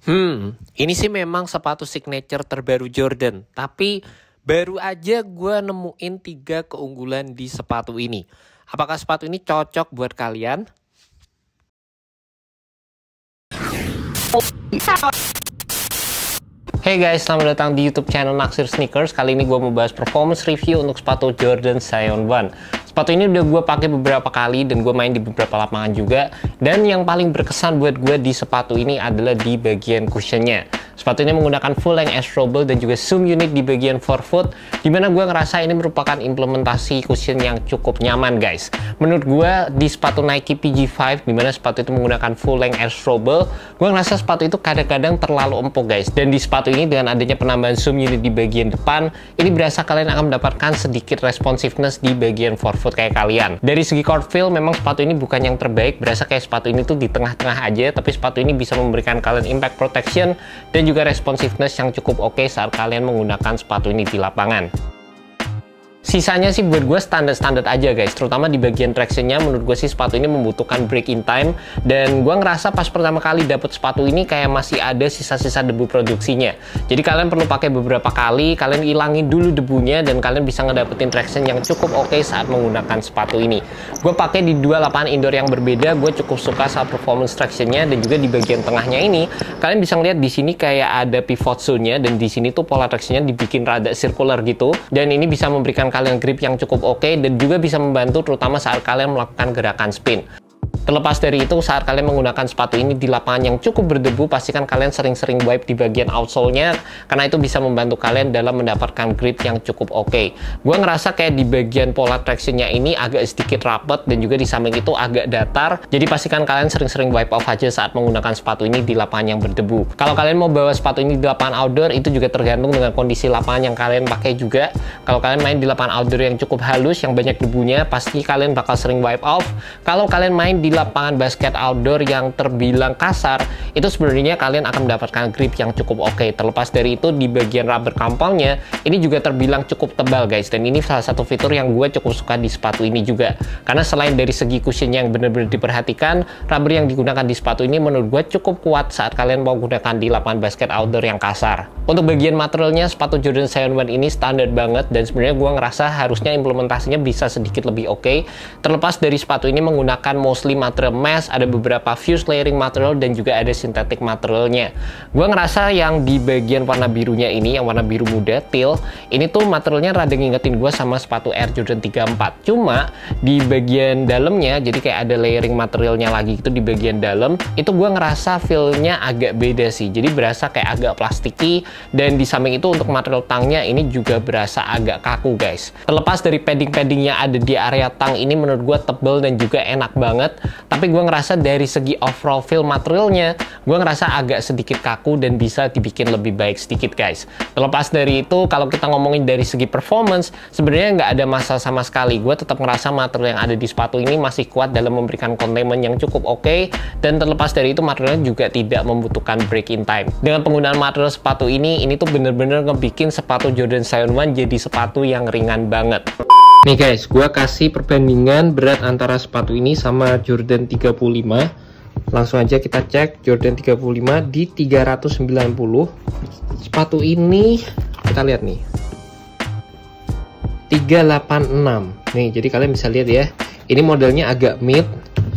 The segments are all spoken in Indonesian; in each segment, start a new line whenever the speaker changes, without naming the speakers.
Ini sih memang sepatu signature terbaru Jordan. Tapi baru aja gue nemuin 3 keunggulan di sepatu ini. Apakah sepatu ini cocok buat kalian? Hey guys, selamat datang di YouTube channel Naksir Sneakers. Kali ini gue mau bahas performance review untuk sepatu Jordan Zion 1. Sepatu ini udah gue pakai beberapa kali dan gue main di beberapa lapangan juga. Dan yang paling berkesan buat gue di sepatu ini adalah di bagian cushionnya. Sepatu ini menggunakan full length S-Roble dan juga zoom unit di bagian forefoot, dimana gue ngerasa ini merupakan implementasi cushion yang cukup nyaman guys. Menurut gue di sepatu Nike PG5, dimana sepatu itu menggunakan full length S-Roble, gue ngerasa sepatu itu kadang-kadang terlalu empuk guys. Dan di sepatu ini dengan adanya penambahan zoom unit di bagian depan, ini berasa kalian akan mendapatkan sedikit responsiveness di bagian forefoot kayak kalian. Dari segi court feel, memang sepatu ini bukan yang terbaik, berasa kayak sepatu ini tuh di tengah-tengah aja, tapi sepatu ini bisa memberikan kalian impact protection dan juga responsiveness yang cukup oke saat kalian menggunakan sepatu ini di lapangan. Sisanya sih buat gue standar-standar aja guys, terutama di bagian tractionnya. Menurut gue sih sepatu ini membutuhkan break in time, dan gue ngerasa pas pertama kali dapet sepatu ini kayak masih ada sisa-sisa debu produksinya. Jadi kalian perlu pakai beberapa kali, kalian ilangin dulu debunya, dan kalian bisa ngedapetin traction yang cukup oke saat menggunakan sepatu ini. Gue pakai di 2 lapangan indoor yang berbeda, gue cukup suka saat performance tractionnya, dan juga di bagian tengahnya ini kalian bisa ngeliat di sini kayak ada pivot zone-nya, dan di sini tuh pola tractionnya dibikin rada circular gitu, dan ini bisa memberikan kalian grip yang cukup oke dan juga bisa membantu terutama saat kalian melakukan gerakan spin. Terlepas dari itu, saat kalian menggunakan sepatu ini di lapangan yang cukup berdebu, pastikan kalian sering-sering wipe di bagian outsole-nya, karena itu bisa membantu kalian dalam mendapatkan grip yang cukup oke. Gue ngerasa kayak di bagian pola traction-nya ini agak sedikit rapet, dan juga di samping itu agak datar, jadi pastikan kalian sering-sering wipe off aja saat menggunakan sepatu ini di lapangan yang berdebu. Kalau kalian mau bawa sepatu ini di lapangan outdoor, itu juga tergantung dengan kondisi lapangan yang kalian pakai juga. Kalau kalian main di lapangan outdoor yang cukup halus, yang banyak debunya, pasti kalian bakal sering wipe off. Kalau kalian main di lapangan basket outdoor yang terbilang kasar, itu sebenarnya kalian akan mendapatkan grip yang cukup oke. Terlepas dari itu, di bagian rubber kampalnya ini juga terbilang cukup tebal guys, dan ini salah satu fitur yang gue cukup suka di sepatu ini juga, karena selain dari segi cushion yang benar-benar diperhatikan, rubber yang digunakan di sepatu ini menurut gue cukup kuat saat kalian mau gunakan di lapangan basket outdoor yang kasar. Untuk bagian materialnya, sepatu Jordan Zion 1 ini standar banget, dan sebenarnya gue ngerasa harusnya implementasinya bisa sedikit lebih oke. Terlepas dari sepatu ini menggunakan mostly material mesh, ada beberapa fused layering material, dan juga ada synthetic materialnya. Gue ngerasa yang di bagian warna birunya ini, yang warna biru muda, teal, ini tuh materialnya rada ngingetin gue sama sepatu Air Jordan 34. Cuma di bagian dalamnya, jadi kayak ada layering materialnya lagi gitu di bagian dalam, itu gue ngerasa feel-nya agak beda sih. Jadi berasa kayak agak plastiki, dan di samping itu untuk material tangnya ini juga berasa agak kaku guys. Terlepas dari padding-paddingnya ada di area tang ini menurut gue tebel dan juga enak banget, tapi gue ngerasa dari segi overall feel materialnya, gue ngerasa agak sedikit kaku dan bisa dibikin lebih baik sedikit guys. Terlepas dari itu, kalau kita ngomongin dari segi performance, sebenarnya nggak ada masalah sama sekali. Gue tetap ngerasa material yang ada di sepatu ini masih kuat dalam memberikan containment yang cukup oke, dan terlepas dari itu materialnya juga tidak membutuhkan break in time. Dengan penggunaan material sepatu ini tuh bener-bener ngebikin sepatu Jordan Zion 1 jadi sepatu yang ringan banget. Nih guys, gue kasih perbandingan berat antara sepatu ini sama Jordan 35. Langsung aja kita cek Jordan 35 di 390. Sepatu ini kita lihat nih 386. Nih, jadi kalian bisa lihat ya. Ini modelnya agak mid,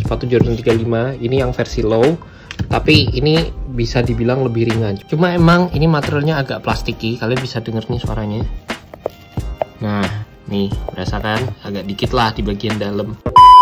sepatu Jordan 35. Ini yang versi low, tapi ini bisa dibilang lebih ringan. Cuma emang ini materialnya agak plastiki. Kalian bisa denger nih suaranya. Nah, nih, merasakan agak dikit lah di bagian dalam.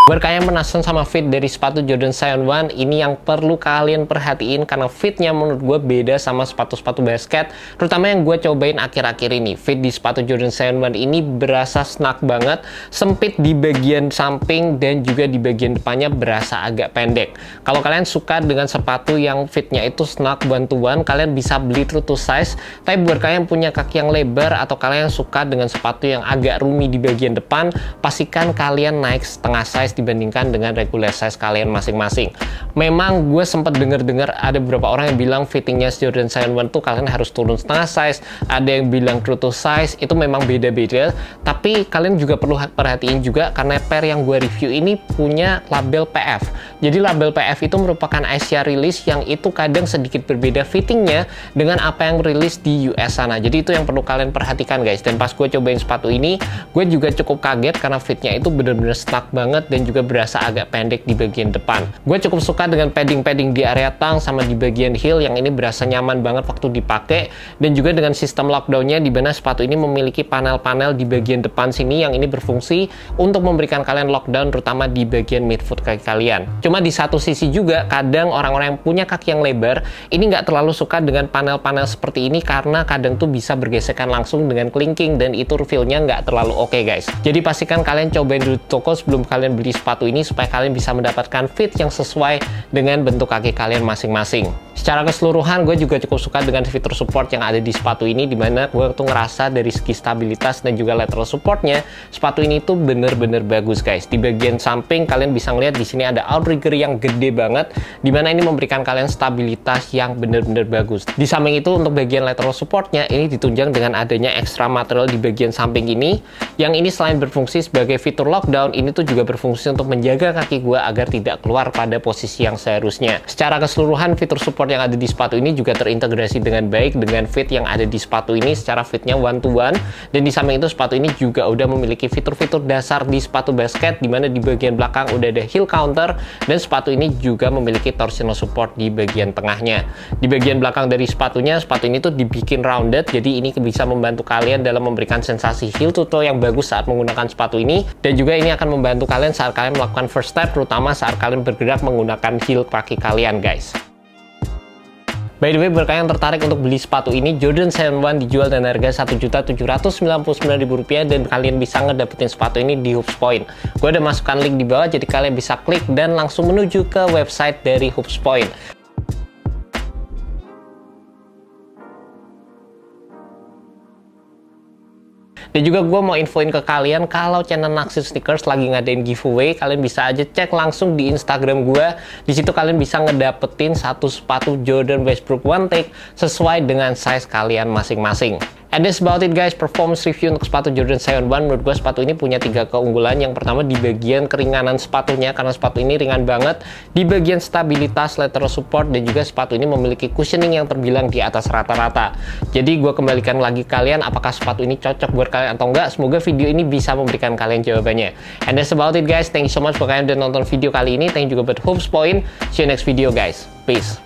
Buat kalian penasaran sama fit dari sepatu Jordan Zion 1, ini yang perlu kalian perhatiin karena fitnya menurut gue beda sama sepatu-sepatu basket, terutama yang gue cobain akhir-akhir ini. Fit di sepatu Jordan Zion 1 ini berasa snug banget, sempit di bagian samping dan juga di bagian depannya berasa agak pendek. Kalau kalian suka dengan sepatu yang fitnya itu snug bantuan, kalian bisa beli true to size. Tapi buat kalian yang punya kaki yang lebar atau kalian yang suka dengan sepatu yang agak roomy di bagian depan, pastikan kalian naik setengah size dibandingkan dengan regular size kalian masing-masing. Memang gue sempat dengar ada beberapa orang yang bilang fittingnya Jordan Scion 1 tuh kalian harus turun setengah size, ada yang bilang true to size, itu memang beda-beda. Tapi kalian juga perlu perhatiin juga karena pair yang gue review ini punya label PF. Jadi label PF itu merupakan Asia release yang itu kadang sedikit berbeda fittingnya dengan apa yang rilis di US sana. Jadi itu yang perlu kalian perhatikan guys. Dan pas gue cobain sepatu ini, gue juga cukup kaget karena fitnya itu bener-bener stuck banget dan juga berasa agak pendek di bagian depan. Gue cukup suka dengan padding-padding di area tang sama di bagian heel yang ini berasa nyaman banget waktu dipakai, dan juga dengan sistem lockdownnya di mana sepatu ini memiliki panel-panel di bagian depan sini yang ini berfungsi untuk memberikan kalian lockdown terutama di bagian midfoot kaki kalian. Cuma di satu sisi juga kadang orang-orang yang punya kaki yang lebar ini nggak terlalu suka dengan panel-panel seperti ini karena kadang tuh bisa bergesekan langsung dengan clinking dan itu feel-nya nggak terlalu oke guys. Jadi pastikan kalian cobain dulu toko sebelum kalian beli sepatu ini supaya kalian bisa mendapatkan fit yang sesuai dengan bentuk kaki kalian masing-masing. Secara keseluruhan gue juga cukup suka dengan fitur support yang ada di sepatu ini, dimana gue tuh ngerasa dari segi stabilitas dan juga lateral supportnya sepatu ini tuh bener-bener bagus guys. Di bagian samping kalian bisa ngeliat di sini ada outrigger yang gede banget, dimana ini memberikan kalian stabilitas yang bener-bener bagus. Di samping itu untuk bagian lateral supportnya ini ditunjang dengan adanya extra material di bagian samping ini, yang ini selain berfungsi sebagai fitur lockdown, ini tuh juga berfungsi untuk menjaga kaki gue agar tidak keluar pada posisi yang seharusnya. Secara keseluruhan fitur support yang ada di sepatu ini juga terintegrasi dengan baik dengan fit yang ada di sepatu ini secara fitnya one to one, dan di samping itu sepatu ini juga udah memiliki fitur-fitur dasar di sepatu basket, dimana di bagian belakang udah ada heel counter dan sepatu ini juga memiliki torsional support di bagian tengahnya. Di bagian belakang dari sepatunya, sepatu ini tuh dibikin rounded, jadi ini bisa membantu kalian dalam memberikan sensasi heel to toe yang bagus saat menggunakan sepatu ini, dan juga ini akan membantu kalian saat kalian melakukan first step, terutama saat kalian bergerak menggunakan heel kaki kalian guys. By the way, buat kalian yang tertarik untuk beli sepatu ini, Jordan Scion 1 dijual dengan harga Rp1.799.000 dan kalian bisa ngedapetin sepatu ini di Hoops Point. Gue udah masukkan link di bawah, jadi kalian bisa klik dan langsung menuju ke website dari Hoops Point. Dan juga gue mau infoin ke kalian kalau channel Naksir Sneakers lagi ngadain giveaway. Kalian bisa aja cek langsung di Instagram gue. Di situ kalian bisa ngedapetin satu sepatu Jordan Westbrook One Take sesuai dengan size kalian masing-masing. And that's about it guys, performance review untuk sepatu Jordan Scion 1. Menurut gue sepatu ini punya 3 keunggulan. Yang pertama di bagian keringanan sepatunya, karena sepatu ini ringan banget. Di bagian stabilitas, lateral support, dan juga sepatu ini memiliki cushioning yang terbilang di atas rata-rata. Jadi gue kembalikan lagi kalian apakah sepatu ini cocok buat kalian atau enggak. Semoga video ini bisa memberikan kalian jawabannya. And that's about it guys, thank you so much buat kalian yang udah nonton video kali ini. Thank you juga buat Hoops Point. See you next video guys, peace.